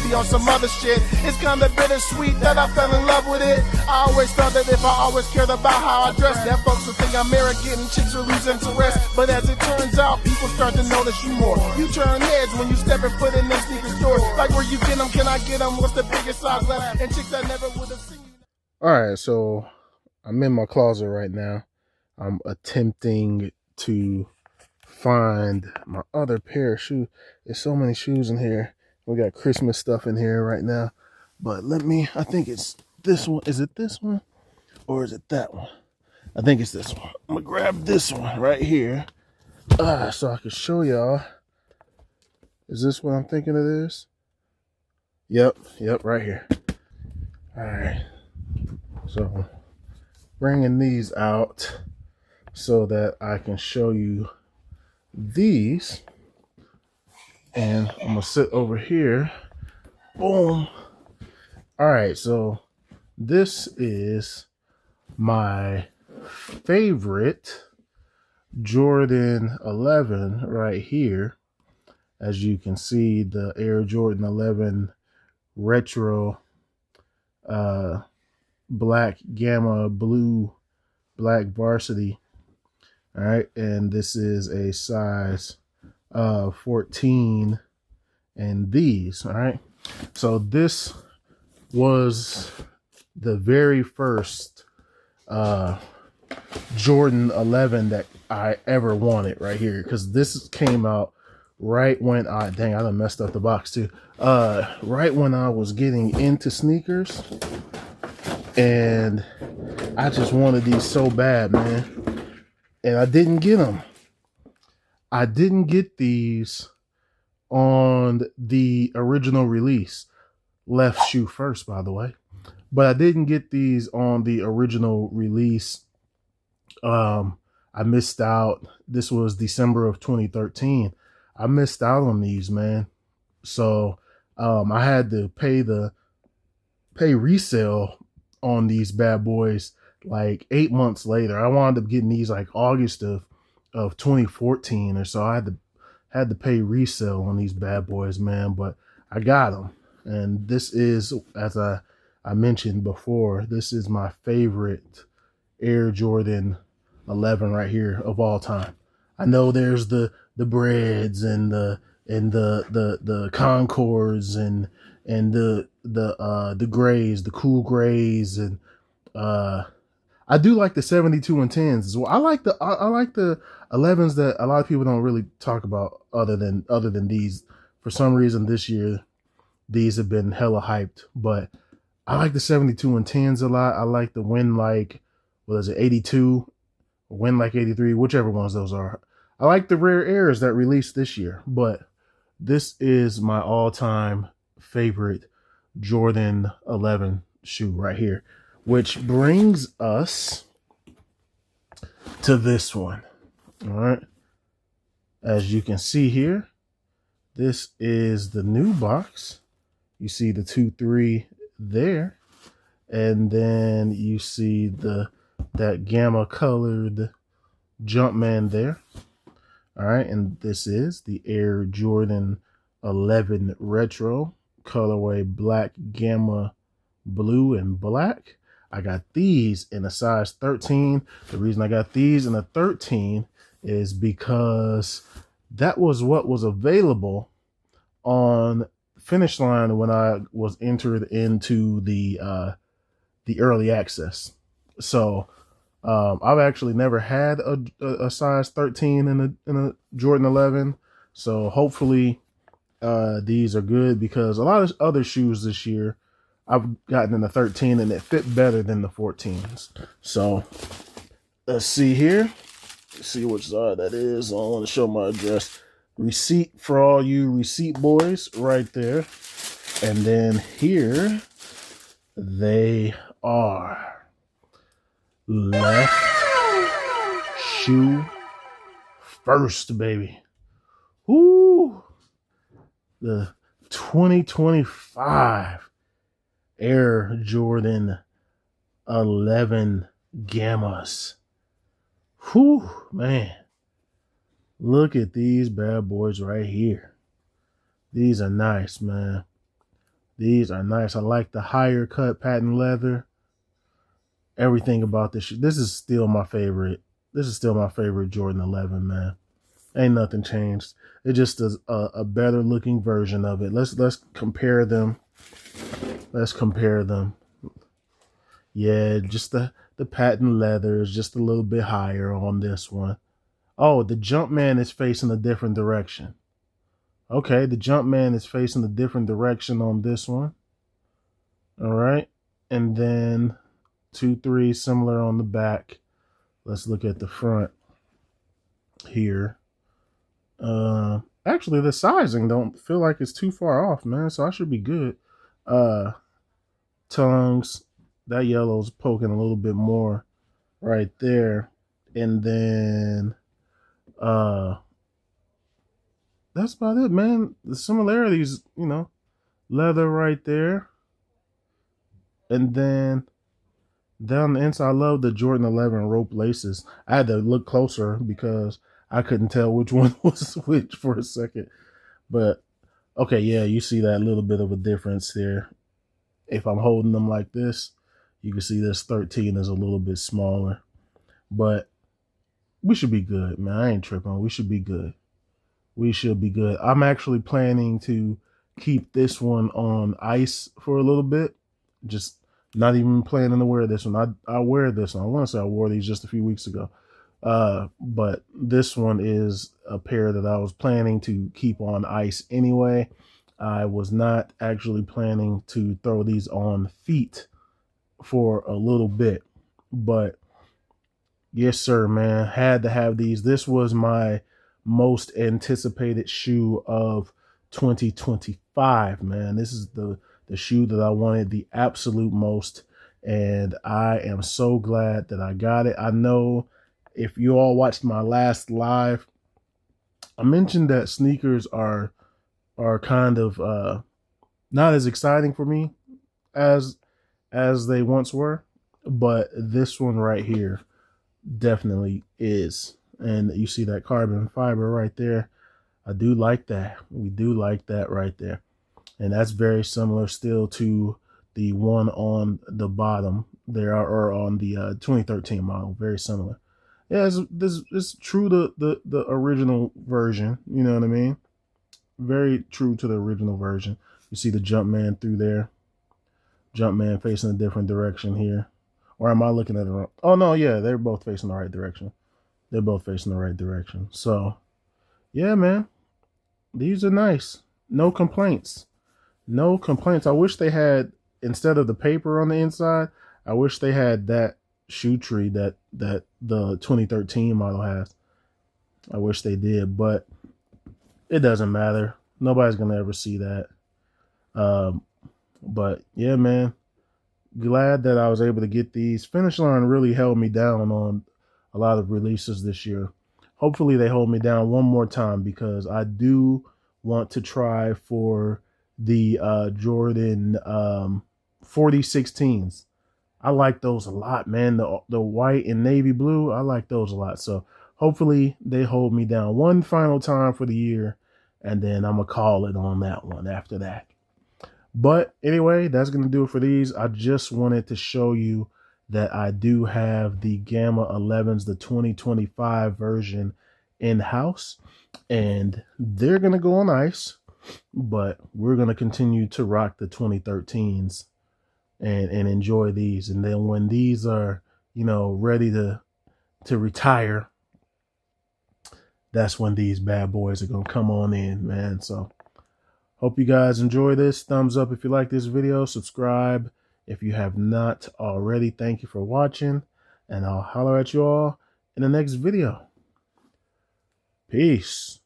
be on some other shit. It's kinda bittersweet that I fell in love with it. I always thought that if I always cared about how I dress, that folks would think I'm arrogant and chicks would lose interest. But as it turns out, people start to notice you more. You turn heads when you step foot in them sneaker stores. Like where you get them, can I get them? What's the biggest size left? And chicks that never would have seen you. Alright, so I'm in my closet right now. I'm attempting to find my other pair of shoes. There's so many shoes in here. We got Christmas stuff in here right now. But I think it's this one. Is it this one? Or is it that one? I think it's this one. I'm gonna grab this one right here. So I can show y'all. Is this what I'm thinking it is? Yep, right here. Alright. So bringing these out so that I can show you these. And I'm gonna sit over here. Boom. All right, so this is my favorite Jordan 11 right here. As you can see, the Air Jordan 11 retro black gamma blue black varsity. All right, and this is a size 14 and these. All right, so this was the very first Jordan 11 that I ever wanted right here, because this came out right when I done messed up the box too. Right when I was getting into sneakers, and I just wanted these so bad, man, and I didn't get them. I didn't get these on the original release. Left shoe first, by the way. But I didn't get these on the original release. I missed out. This was December of 2013. I missed out on these, man. So I had to pay resale on these bad boys like 8 months later. I wound up getting these like August of 2014 or so. I had to pay resale on these bad boys, man, but I got them. And this is, as I mentioned before, this is my favorite Air Jordan 11 right here of all time. I know there's the Breads and the Concords and the grays, the cool grays, and I do like the 72 and 10s as well. I like the 11s that a lot of people don't really talk about other than these. For some reason this year these have been hella hyped, but I like the 72 and 10s a lot. I like the Win Like, what is it, 82, or Win Like 83, whichever ones those are. I like the Rare Airs that released this year, but this is my all-time favorite Jordan 11 shoe right here, which brings us to this one. All right. As you can see here, this is the new box. You see the 2-3 there, and then you see that gamma colored Jumpman there. All right, and this is the Air Jordan 11 Retro colorway black gamma blue and black. I got these in a size 13. The reason I got these in a 13 is because that was what was available on Finish Line when I was entered into the early access. So I've actually never had a size 13 in a Jordan 11. So hopefully these are good, because a lot of other shoes this year I've gotten in the 13 and it fit better than the 14s. So let's see here. Let's see which side that is. I want to show my address. Receipt for all you receipt boys right there. And then here they are. Left shoe first, baby. Woo! The 2025 Air Jordan 11 Gammas. Whew, man. Look at these bad boys right here. These are nice, man. These are nice. I like the higher cut patent leather. Everything about this shoe. This is still my favorite. This is still my favorite Jordan 11, man. Ain't nothing changed. It just is a better looking version of it. Let's compare them. Let's compare them. Yeah, just the patent leather is just a little bit higher on this one. Oh, the Jumpman is facing a different direction. Okay, the Jumpman is facing a different direction on this one. All right. And then 2, 3 similar on the back. Let's look at the front here. Actually, the sizing don't feel like it's too far off, man. So I should be good. Tongues, that yellow's poking a little bit more right there. And then that's about it, man. The similarities, you know, leather right there. And then down the inside, I love the Jordan 11 rope laces. I had to look closer because I couldn't tell which one was which for a second. But okay, yeah, you see that little bit of a difference there. If I'm holding them like this, you can see this 13 is a little bit smaller. But we should be good, man. I ain't tripping. We should be good. We should be good. I'm actually planning to keep this one on ice for a little bit. Just not even planning to wear this one. I wear this one. I want to say I wore these just a few weeks ago. But this one is a pair that I was planning to keep on ice anyway. I was not actually planning to throw these on feet for a little bit. But yes, sir, man. Had to have these. This was my most anticipated shoe of 2025, man. This is the shoe that I wanted the absolute most, and I am so glad that I got it. I know if you all watched my last live, I mentioned that sneakers are kind of not as exciting for me as they once were, but this one right here definitely is. And you see that carbon fiber right there. I do like that. We do like that right there. And that's very similar still to the one on the bottom there, or on the 2013 model. Very similar. Yeah, it's true to the original version. You know what I mean? Very true to the original version. You see the Jumpman through there. Jumpman facing a different direction here. Or am I looking at it wrong? Oh, no, yeah, they're both facing the right direction. They're both facing the right direction. So, yeah, man. These are nice. No complaints. No complaints. I wish they had, instead of the paper on the inside, I wish they had that shoe tree that the 2013 model has. I wish they did, but it doesn't matter. Nobody's going to ever see that. But, yeah, man. Glad that I was able to get these. Finish Line really held me down on a lot of releases this year. Hopefully they hold me down one more time, because I do want to try for the Jordan 4016s. I like those a lot, man. The white and navy blue, I like those a lot. So hopefully they hold me down one final time for the year, and then I'm going to call it on that one after that. But anyway, that's going to do it for these. I just wanted to show you that I do have the Gamma 11s, the 2025 version, in-house. And they're going to go on ice, but we're going to continue to rock the 2013s and enjoy these. And then when these are, you know, ready to retire, that's when these bad boys are going to come on in, man. So hope you guys enjoy this. Thumbs up if you like this video. Subscribe if you have not already. Thank you for watching, and I'll holler at you all in the next video. Peace.